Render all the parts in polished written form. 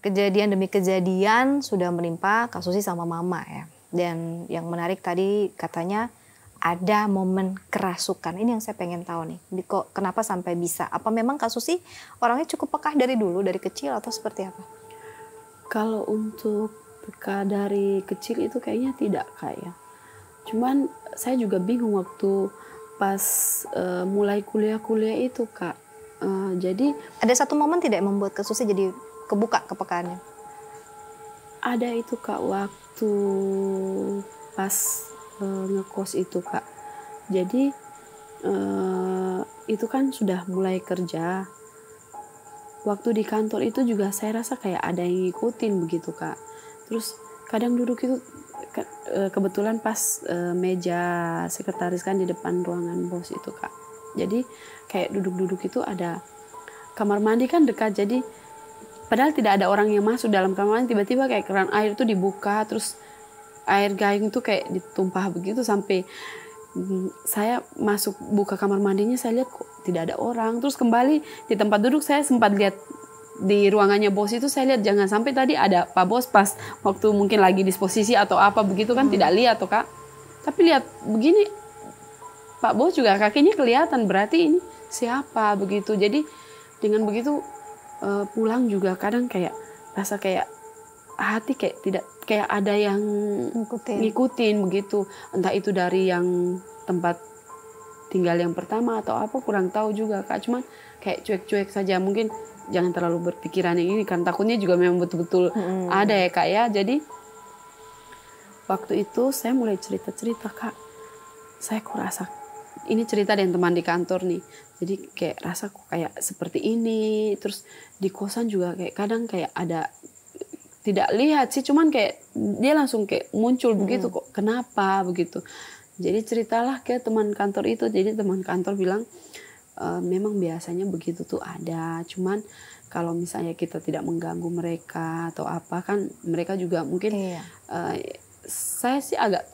kejadian demi kejadian sudah menimpa Kak Susi sama Mama ya. Dan yang menarik tadi katanya ada momen kerasukan. Ini yang saya pengen tahu nih. Kok kenapa sampai bisa? Apa memang Kak Susi orangnya cukup peka dari dulu, dari kecil atau seperti apa? Kalau untuk peka dari kecil itu kayaknya tidak Kak ya. Cuman saya juga bingung waktu pas mulai kuliah itu Kak. Jadi ada satu momen tidak yang membuat Kak Susi jadi kebuka kepekaannya? Ada itu Kak waktu pas ngekos itu Kak. Jadi itu kan sudah mulai kerja. Waktu di kantor itu juga saya rasa kayak ada yang ngikutin begitu Kak. Terus kadang duduk itu kebetulan pas meja sekretaris kan di depan ruangan bos itu Kak. Jadi kayak duduk-duduk itu ada kamar mandi kan dekat, jadi padahal tidak ada orang yang masuk dalam kamar mandi, tiba-tiba kayak keran air itu dibuka, terus air gayung itu kayak ditumpah begitu sampai saya masuk buka kamar mandinya, saya lihat kok tidak ada orang. Terus kembali di tempat duduk saya sempat lihat di ruangannya bos itu, saya lihat jangan sampai tadi ada Pak Bos pas waktu mungkin lagi disposisi atau apa begitu kan tidak lihat toh Kak. Tapi lihat begini Pak Bos juga kakinya kelihatan, berarti ini siapa begitu. Jadi dengan begitu pulang juga kadang kayak rasa kayak hati kayak tidak kayak ada yang ngikutin begitu, entah itu dari yang tempat tinggal yang pertama atau apa kurang tahu juga Kak, cuman kayak cuek-cuek saja, mungkin jangan terlalu berpikiran yang ini kan takutnya juga memang betul-betul ada ya Kak ya. Jadi waktu itu saya mulai cerita-cerita Kak, saya kok rasa ini cerita dengan teman di kantor nih, jadi kayak rasa kok kayak seperti ini. Terus di kosan juga kayak kadang kayak ada, tidak lihat sih, cuman kayak dia langsung kayak muncul begitu kok, kenapa begitu. Jadi ceritalah ke teman kantor itu, jadi teman kantor bilang memang biasanya begitu tuh ada, cuman kalau misalnya kita tidak mengganggu mereka atau apa kan mereka juga mungkin saya sih agak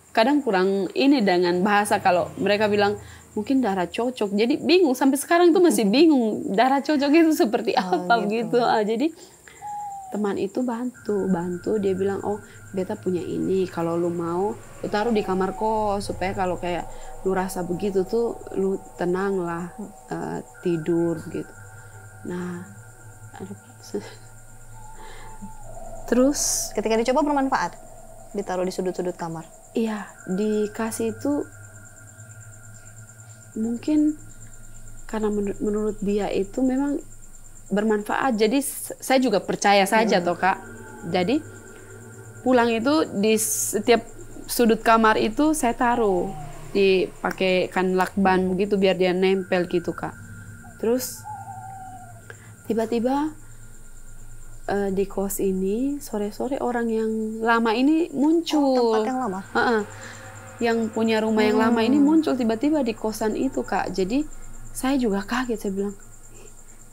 kadang kurang ini dengan bahasa, kalau mereka bilang mungkin darah cocok, jadi bingung sampai sekarang tuh masih bingung darah cocok itu seperti apa gitu. Jadi teman itu bantu dia bilang, oh beta punya ini, kalau lu mau lu taruh di kamar kos supaya kalau kayak lu rasa begitu tuh lu tenang lah, tidur gitu. Nah terus ketika dicoba bermanfaat, ditaruh di sudut-sudut kamar. Iya, dikasih itu mungkin karena menurut dia itu memang bermanfaat, jadi saya juga percaya saja toh Kak. Jadi pulang itu di setiap sudut kamar itu saya taruh, dipakaikan lakban begitu biar dia nempel gitu Kak. Terus tiba-tiba di kos ini sore-sore orang yang lama ini muncul. Tempat yang lama? Yang punya rumah yang lama ini muncul tiba-tiba di kosan itu Kak. Jadi saya juga kaget, saya bilang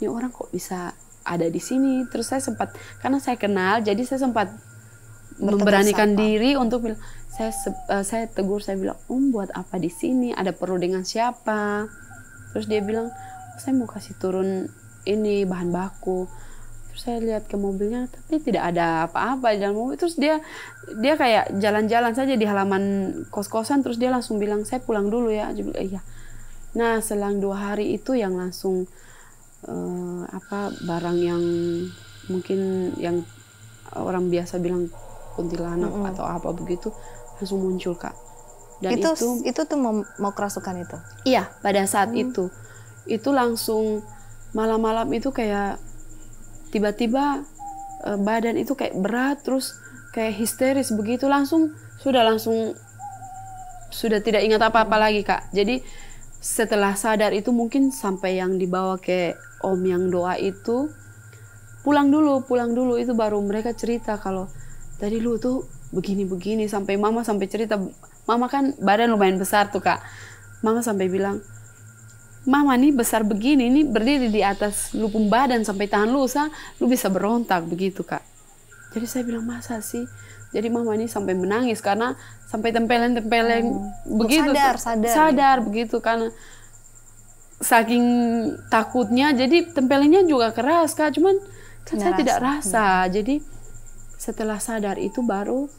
ini orang kok bisa ada di sini. Terus saya sempat, karena saya kenal, jadi saya sempat memberanikan diri untuk bilang, saya tegur, saya bilang, buat apa di sini? Ada perlu dengan siapa? Terus dia bilang, saya mau kasih turun ini bahan baku. Terus saya lihat ke mobilnya, tapi tidak ada apa-apa di dalam mobil. Terus dia kayak jalan-jalan saja di halaman kos-kosan. Terus dia langsung bilang, saya pulang dulu ya. Dia bilang, iya. Nah selang 2 hari itu yang langsung barang yang mungkin yang orang biasa bilang kuntilanak atau apa begitu langsung muncul Kak. Dan itu tuh mau kerasukan itu? Iya, pada saat itu langsung malam-malam itu kayak tiba-tiba badan itu kayak berat, terus kayak histeris begitu, langsung sudah tidak ingat apa-apa lagi Kak. Jadi setelah sadar itu mungkin sampai yang dibawa ke om yang doa itu, pulang dulu itu baru mereka cerita kalau tadi lu tuh begini-begini, sampai mama sampai cerita, mama kan badan lumayan besar tuh Kak, mama sampai bilang, mama nih besar begini, nih berdiri di atas lu pun badan sampai tahan lu bisa berontak begitu Kak. Jadi saya bilang masa sih? Jadi mama ini sampai menangis karena sampai tempeleng begitu, sadar begitu, karena saking takutnya. Jadi tempelengnya juga keras Kak, cuman Kan saya tidak rasa. Jadi setelah sadar itu baru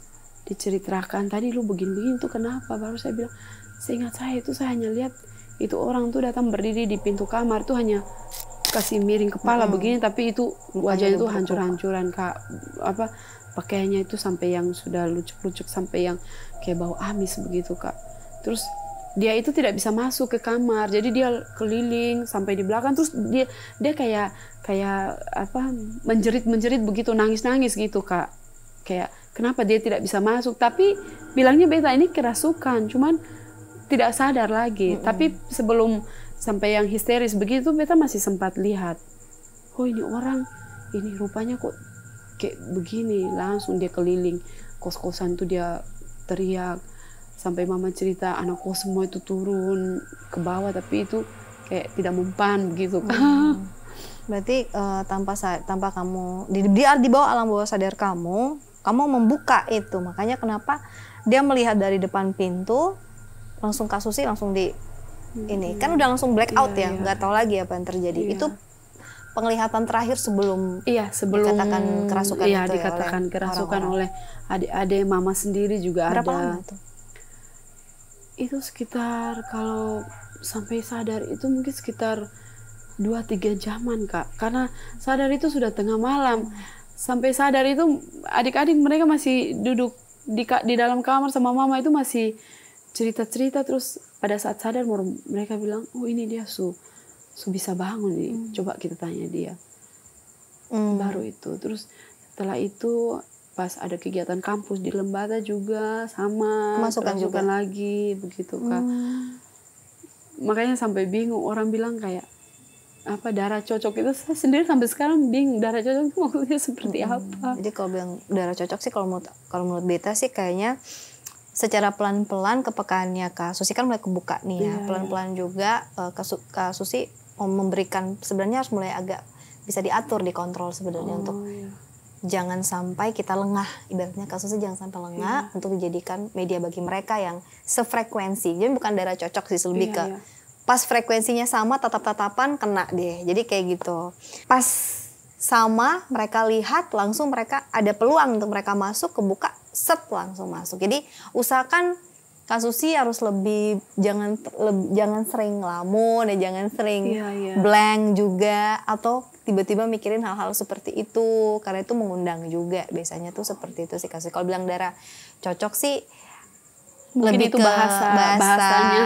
diceritakan, tadi lu begini-begini itu kenapa? Baru saya bilang, seingat saya itu saya hanya lihat itu orang tuh datang berdiri di pintu kamar tuh hanya kasih miring kepala begini, tapi itu wajahnya tuh hancur-hancuran Kak. Apa pakaiannya itu sampai yang sudah lucuk-lucuk, sampai yang kayak bau amis begitu Kak. Terus dia itu tidak bisa masuk ke kamar, jadi dia keliling sampai di belakang, terus dia kayak apa menjerit begitu, nangis gitu Kak. Kayak kenapa dia tidak bisa masuk, tapi bilangnya beta ini kerasukan, cuman tidak sadar lagi. Tapi sebelum sampai yang histeris begitu, beta masih sempat lihat, oh ini orang ini rupanya kok kayak begini. Langsung dia keliling kos-kosan tuh, dia teriak sampai mama cerita anak kos semua itu turun ke bawah, tapi itu kayak tidak mempan begitu kan. Berarti tanpa kamu di bawah alam bawah sadar kamu membuka itu. Makanya kenapa dia melihat dari depan pintu langsung kasusnya langsung di ini kan udah langsung black out ya, nggak tahu lagi apa yang terjadi. Itu penglihatan terakhir sebelum dikatakan kerasukan itu dikatakan ya, kerasukan oleh adik-adik mama sendiri juga. Berapa ada. Lama itu? Itu sekitar kalau sampai sadar itu mungkin sekitar 2-3 jaman Kak. Karena sadar itu sudah tengah malam. Sampai sadar itu adik-adik mereka masih duduk di dalam kamar sama mama itu masih cerita-cerita. Terus pada saat sadar mereka bilang, oh ini dia su bisa bangun nih. Coba kita tanya dia. Baru itu. Terus setelah itu pas ada kegiatan kampus di Lembata juga sama Kemasukan juga lagi begitu Kak. Makanya sampai bingung, orang bilang kayak apa darah cocok itu, saya sendiri sampai sekarang bingung darah cocok itu maksudnya seperti apa. Jadi kalau bilang darah cocok sih kalau menurut beta sih kayaknya secara pelan-pelan kepekaannya Kak Susi kan mulai kebuka nih ya. Pelan-pelan juga Kak Susi memberikan, sebenarnya harus mulai agak bisa diatur, dikontrol sebenarnya untuk jangan sampai kita lengah, ibaratnya kasusnya jangan sampai lengah untuk dijadikan media bagi mereka yang sefrekuensi. Jadi bukan darah cocok sih, lebih ke pas frekuensinya sama, tatap-tatapan kena deh. Jadi kayak gitu. Pas sama mereka lihat langsung mereka ada peluang untuk mereka masuk, kebuka, set langsung masuk. Jadi usahakan Kasusi harus lebih jangan sering ngelamun ya, jangan sering blank juga atau tiba-tiba mikirin hal-hal seperti itu, karena itu mengundang juga biasanya tuh seperti itu sih Kasusi. Kalau bilang darah cocok sih mungkin lebih itu ke bahasanya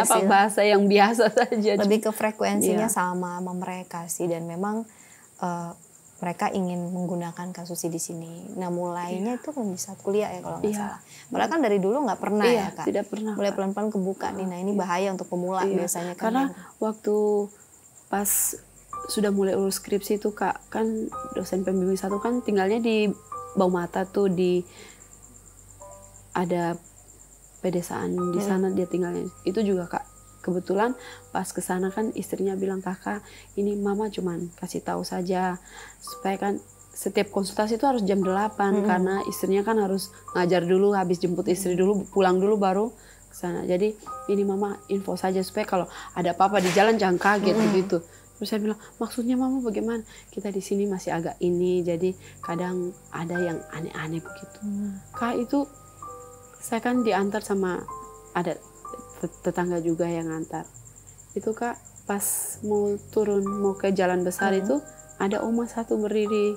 sih. Bahasa yang biasa saja, lebih ke frekuensinya sama mereka sih, dan memang mereka ingin menggunakan Kasusi di sini. Nah mulainya itu kan bisa kuliah ya kalau nggak salah. Padahal kan dari dulu nggak pernah ya Kak. Tidak pernah. Mulai pelan-pelan kebuka nih. Nah ini bahaya untuk pemula biasanya kan. Karena waktu pas sudah mulai urus skripsi itu Kak, kan dosen pembimbing 1 kan tinggalnya di Baumata tuh, ada pedesaan di sana dia tinggalnya. Itu juga Kak. Kebetulan pas ke sana kan istrinya bilang, kakak ini mama cuman kasih tahu saja supaya kan setiap konsultasi itu harus jam 8 karena istrinya kan harus ngajar dulu, habis jemput istri dulu, pulang dulu baru ke sana. Jadi ini mama info saja supaya kalau ada apa-apa di jalan jangan kaget gitu. Terus saya bilang, maksudnya mama bagaimana? Kita di sini masih agak ini, jadi kadang ada yang aneh-aneh begitu. Kak itu saya kan diantar sama ada tetangga juga yang ngantar. Itu Kak pas mau turun mau ke jalan besar itu ada oma satu berdiri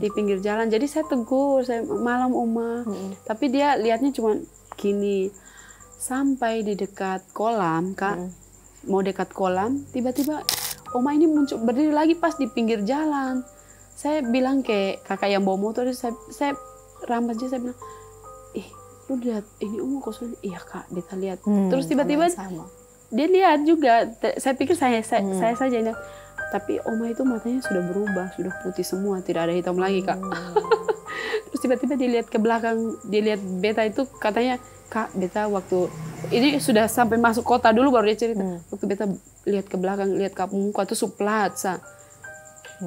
di pinggir jalan. Jadi saya tegur, saya malam oma. Tapi dia lihatnya cuma gini. Sampai di dekat kolam Kak, mau dekat kolam, tiba-tiba oma ini muncul berdiri lagi pas di pinggir jalan. Saya bilang ke kakak yang bawa motor, saya rampas dia, saya bilang, lu lihat ini umur kosong. Iya Kak, beta lihat. Terus tiba-tiba dia lihat juga. Saya pikir saya saja ini. Tapi oma itu matanya sudah berubah, sudah putih semua, tidak ada hitam lagi Kak. Terus tiba-tiba dia lihat ke belakang, dia lihat beta itu, katanya, Kak beta waktu ini sudah sampai masuk kota dulu baru dia cerita. Waktu beta lihat ke belakang, lihat ke muka itu suplat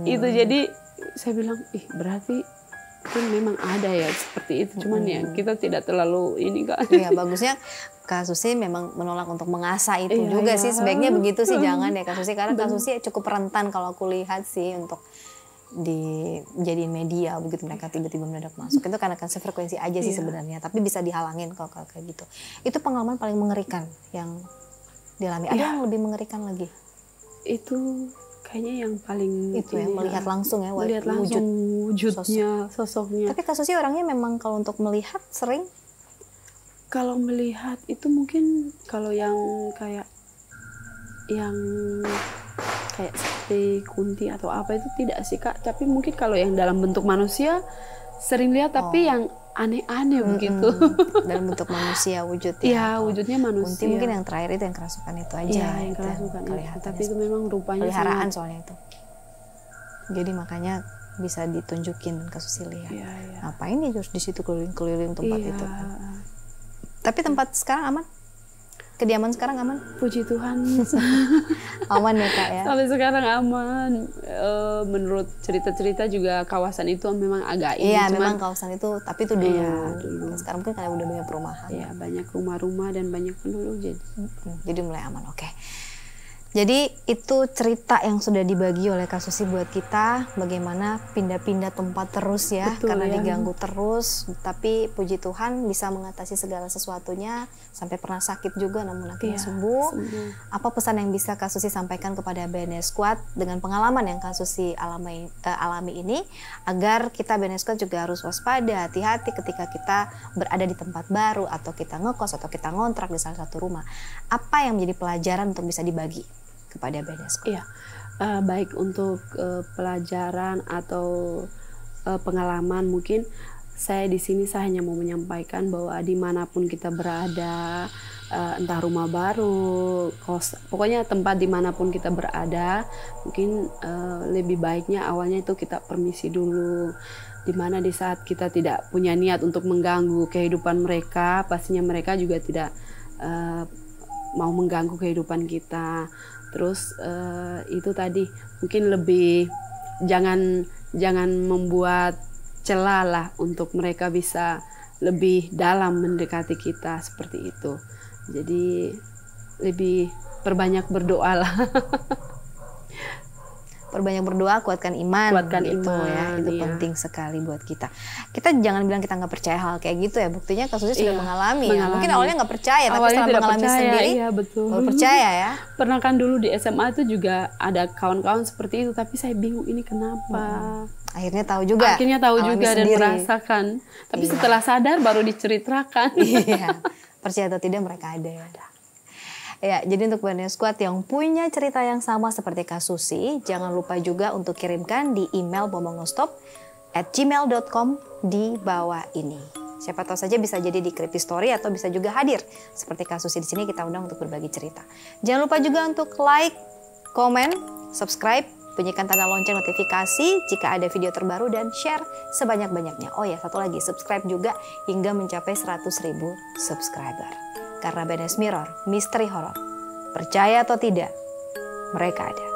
itu. Jadi saya bilang, berarti itu memang ada ya seperti itu, cuman ya kita tidak terlalu ini Kak. Iya, bagusnya Kak Susi memang menolak untuk mengasah itu juga sih, sebaiknya begitu sih, jangan ya Kak Susi, karena Kak Susi cukup rentan kalau aku lihat sih untuk dijadiin media begitu mereka tiba-tiba mendadak masuk. Itu karena kan sefrekuensi aja sih sebenarnya, tapi bisa dihalangin kalau kayak gitu. Itu pengalaman paling mengerikan yang dialami. Ada yang lebih mengerikan lagi? Itu kayaknya yang paling itu ya, melihat langsung ya, melihat langsung wujudnya, sosoknya. Tapi kasusnya orangnya memang kalau untuk melihat sering? Kalau melihat itu mungkin kalau yang kayak seperti Kunti atau apa itu tidak sih Kak, tapi mungkin kalau yang dalam bentuk manusia sering lihat, tapi yang aneh-aneh begitu. Dalam bentuk manusia wujudnya. Iya, wujudnya manusia. Kunti mungkin yang terakhir itu yang kerasukan itu aja. Iya, yang kerasukan itu. Tapi itu memang rupanya peliharaan soalnya itu. Jadi makanya bisa ditunjukin ke Susilia. Iya, iya. Ngapain dia harus di situ keliling-keliling tempat itu? Tapi tempat sekarang aman? Kediaman sekarang aman? Puji Tuhan. Aman ya Kak ya? Sampai sekarang aman. Menurut cerita-cerita juga kawasan itu memang agak ini. Iya, memang kawasan itu, tapi itu dulu. Iya, dulu. Sekarang mungkin karena udah banyak perumahan. Iya, banyak rumah-rumah dan banyak penduduk jadi mulai aman. Oke. Jadi itu cerita yang sudah dibagi oleh Kak Susi buat kita, bagaimana pindah-pindah tempat terus ya. Betul, karena diganggu terus, tapi puji Tuhan bisa mengatasi segala sesuatunya, sampai pernah sakit juga namun akhirnya sembuh. Apa pesan yang bisa Kak Susi sampaikan kepada BNS Squad dengan pengalaman yang Kak Susi alami ini, agar kita BNS Squad juga harus waspada, hati-hati ketika kita berada di tempat baru atau kita ngekos atau kita ngontrak di salah satu rumah. Apa yang menjadi pelajaran untuk bisa dibagi kepada BNS Squad? Iya, baik untuk pelajaran atau pengalaman, mungkin saya di sini saya hanya mau menyampaikan bahwa dimanapun kita berada, entah rumah baru, kos, pokoknya tempat dimanapun kita berada, mungkin lebih baiknya awalnya itu kita permisi dulu. Dimana di saat kita tidak punya niat untuk mengganggu kehidupan mereka, pastinya mereka juga tidak mau mengganggu kehidupan kita. Terus itu tadi mungkin lebih jangan membuat celah lah untuk mereka bisa lebih dalam mendekati kita, seperti itu. Jadi lebih perbanyak berdoa lah. Perbanyak berdoa, kuatkan iman. Kuatkan gitu iman, ya. Itu penting sekali buat kita. Kita jangan bilang kita nggak percaya hal kayak gitu ya. Buktinya kasusnya sudah mengalami. Ya. Mungkin awalnya nggak percaya, tapi setelah mengalami sendiri, baru percaya ya. Pernah kan dulu di SMA itu juga ada kawan-kawan seperti itu, tapi saya bingung ini kenapa. Akhirnya tahu juga. Akhirnya tahu juga dan merasakan. Tapi setelah sadar baru diceritakan. Iya. Percaya atau tidak mereka ada ya. Ya, jadi untuk BNS Squad yang punya cerita yang sama seperti Kak Susi, jangan lupa juga untuk kirimkan di email bomongostop@gmail.com di bawah ini. Siapa tahu saja bisa jadi di Creepy Story atau bisa juga hadir seperti Kak Susi di sini, kita undang untuk berbagi cerita. Jangan lupa juga untuk like, komen, subscribe, bunyikan tanda lonceng notifikasi jika ada video terbaru dan share sebanyak-banyaknya. Oh ya, satu lagi, subscribe juga hingga mencapai 100.000 subscriber. Karena BNS Mirror, misteri horor. Percaya atau tidak, mereka ada.